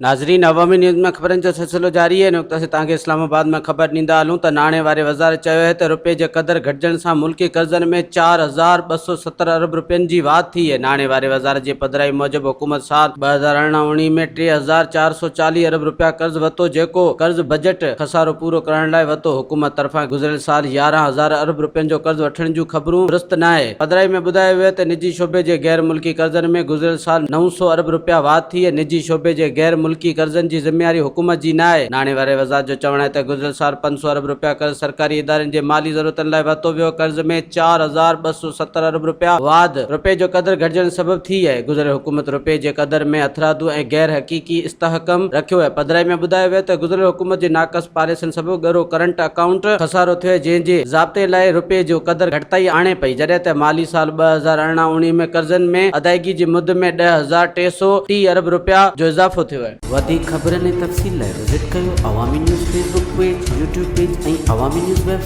नाज़रीन, अवामी न्यूज़ में ख़बरनि जो सिलसिलो जारी है। नुक़्ता से तव्हांखे इस्लामाबाद में ख़बर ॾींदा हलूं त नाणे वारे वज़ार चयो है त रुपए जे क़दुरु घटिजण सां मुल्की कर्ज़नि में 4,270 अरब रुपयनि जी वाधि थी है। नाणे वारे वज़ार जी पधिराई मूजिबि हुकूमत साल 2018-19 में 3,440 अरब रुपया कर्ज़ वरितो, जेको कर्ज़ बजट खसारो पूरो करण लाइ वरितो। हुकूमत तरफ़ां गुज़िरियल साल 11,000 अरब रुपयनि जो कर्ज़ वठण जूं ख़बरूं दुरुस्त न आहे। पधिराई में ॿुधायो वियो त निजी शोबे जे गैर मुल्की कर्ज़नि में गुज़िरियल साल 900 अरब रुपया वाधि थी है। निजी शोबे जे गैर मुल्की कर्ज़नि जी ज़िम्मेवारी हुकूमत जी न आहे। नाणे वारे वज़ार जो चवणु आहे त गुज़िरियल साल 500 अरब रुपया कर्ज़ सरकारी इदारनि जे माली ज़रूरतनि लाइ वरितो वियो। कर्ज़ में 4,270 अरब रुपया वाधि रुपए जो क़दुरु घटिजण सबबि थी आहे। गुज़िरियल हुकूमत रुपए जे क़दुरु में हथरादू ऐं गैर हक़ीक़ी इस्तहकम रखियो आहे। पधिराई में ॿुधायो वियो त गुज़िरियल हुकूमत जी नाक़स पॉलिसियुनि सबबि ॻरो करंट अकाउंट खसारो थियो आहे, जंहिंजे ज़ाब्ते लाइ रुपए जो क़दुरु घटिताई आणे पई, जॾहिं त माली साल 2018-19 में कर्ज़नि में अदायगी जी मुद में 10,330 अरब रुपया जो इज़ाफ़ो थियो आहे। वधीक ख़बरनि ऐं तफ़सील लाइ विज़िट कयो अवामी news Facebook page, YouTube page ऐं अवामी न्यूज़ वेबसाइट।